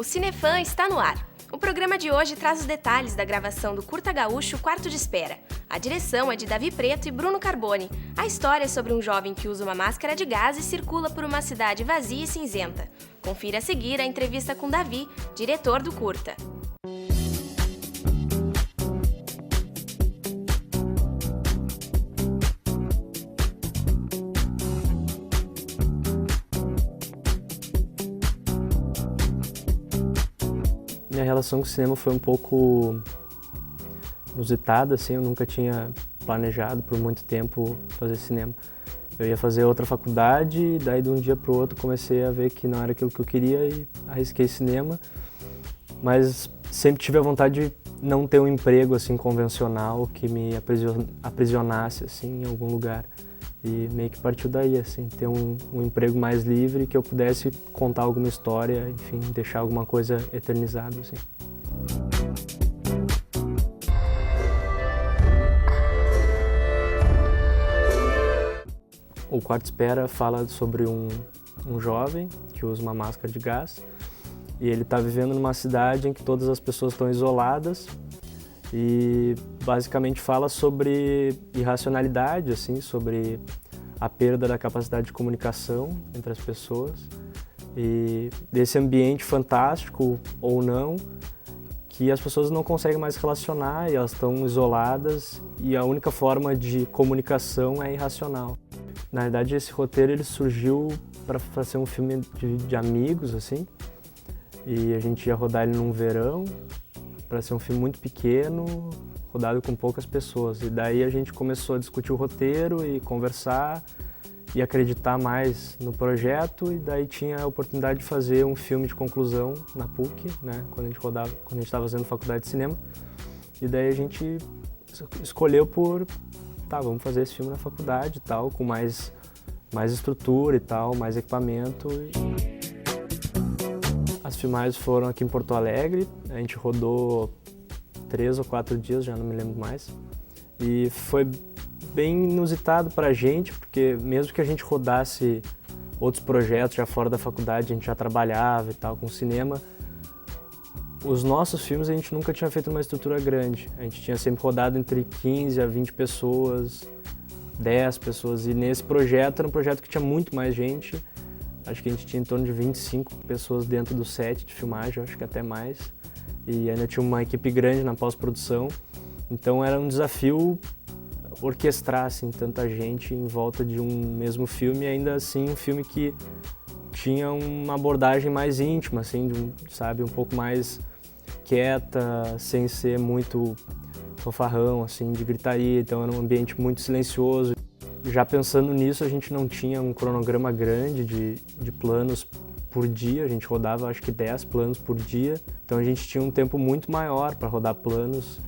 O Cinefã está no ar. O programa de hoje traz os detalhes da gravação do curta gaúcho Quarto de Espera. A direção é de Davi Preto e Bruno Carboni. A história é sobre um jovem que usa uma máscara de gás e circula por uma cidade vazia e cinzenta. Confira a seguir a entrevista com Davi, diretor do curta. Minha relação com o cinema foi um pouco inusitada, assim, eu nunca tinha planejado por muito tempo fazer cinema. Eu ia fazer outra faculdade e daí de um dia para o outro comecei a ver que não era aquilo que eu queria e arrisquei cinema, mas sempre tive a vontade de não ter um emprego assim convencional que me aprisionasse assim em algum lugar. E meio que partiu daí, assim, ter um emprego mais livre, que eu pudesse contar alguma história, enfim, deixar alguma coisa eternizada, assim. O Quarto de Espera fala sobre um jovem que usa uma máscara de gás e ele está vivendo numa cidade em que todas as pessoas estão isoladas e basicamente fala sobre irracionalidade, assim, sobre a perda da capacidade de comunicação entre as pessoas e desse ambiente fantástico ou não, que as pessoas não conseguem mais se relacionar e elas estão isoladas e a única forma de comunicação é irracional. Na verdade, esse roteiro ele surgiu para ser um filme de amigos, assim, e a gente ia rodar ele num verão, para ser um filme muito pequeno, rodado com poucas pessoas. E daí a gente começou a discutir o roteiro e conversar e acreditar mais no projeto, e daí tinha a oportunidade de fazer um filme de conclusão na PUC, né, quando a gente estava fazendo faculdade de cinema. E daí a gente escolheu vamos fazer esse filme na faculdade e tal, com mais estrutura e tal, mais equipamento. As filmagens foram aqui em Porto Alegre, a gente rodou 3 ou 4 dias, já não me lembro mais. E foi bem inusitado pra gente, porque mesmo que a gente rodasse outros projetos já fora da faculdade, a gente já trabalhava e tal com cinema, os nossos filmes a gente nunca tinha feito uma estrutura grande. A gente tinha sempre rodado entre 15 a 20 pessoas, 10 pessoas, e nesse projeto era um projeto que tinha muito mais gente. Acho que a gente tinha em torno de 25 pessoas dentro do set de filmagem, acho que até mais. E ainda tinha uma equipe grande na pós-produção. Então era um desafio orquestrar assim, tanta gente em volta de um mesmo filme, e ainda assim um filme que tinha uma abordagem mais íntima, assim, sabe, um pouco mais quieta, sem ser muito fanfarrão, assim, de gritaria. Então era um ambiente muito silencioso. Já pensando nisso, a gente não tinha um cronograma grande de planos por dia, a gente rodava acho que 10 planos por dia, então a gente tinha um tempo muito maior para rodar planos,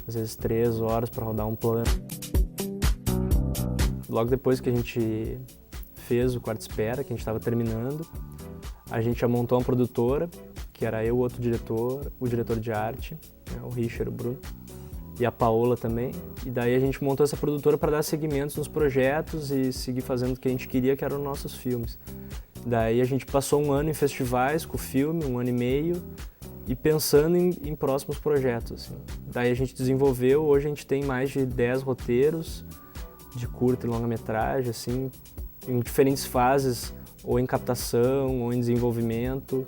às vezes 3 horas para rodar um plano. Logo depois que a gente fez o Quarto de Espera, que a gente estava terminando, a gente já montou uma produtora, que era eu, outro diretor, o diretor de arte, né, o Richard, o Bruno, e a Paola também. E daí a gente montou essa produtora para dar seguimentos nos projetos e seguir fazendo o que a gente queria, que eram nossos filmes. Daí a gente passou um ano em festivais com o filme, 1 ano e meio, e pensando em próximos projetos, assim. Daí a gente desenvolveu, hoje a gente tem mais de 10 roteiros de curta e longa-metragem, assim, em diferentes fases, ou em captação, ou em desenvolvimento.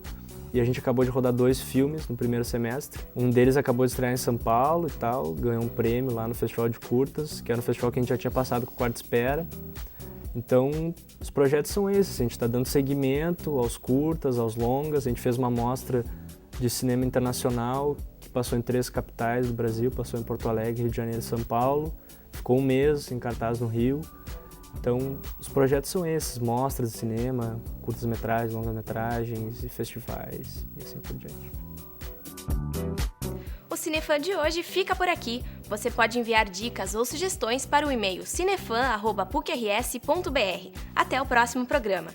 E a gente acabou de rodar 2 filmes no primeiro semestre. Um deles acabou de estrear em São Paulo e tal, ganhou um prêmio lá no Festival de Curtas, que era um festival que a gente já tinha passado com o Quarto de Espera. Então, os projetos são esses, a gente está dando seguimento aos curtas, aos longas. A gente fez uma mostra de cinema internacional que passou em 3 capitais do Brasil, passou em Porto Alegre, Rio de Janeiro e São Paulo. Ficou um mês em cartaz no Rio. Então, os projetos são esses, mostras de cinema, curtas-metragens, longas-metragens e festivais e assim por diante. O Cinefã de hoje fica por aqui. Você pode enviar dicas ou sugestões para o e-mail cinefan@pucrs.br. Até o próximo programa.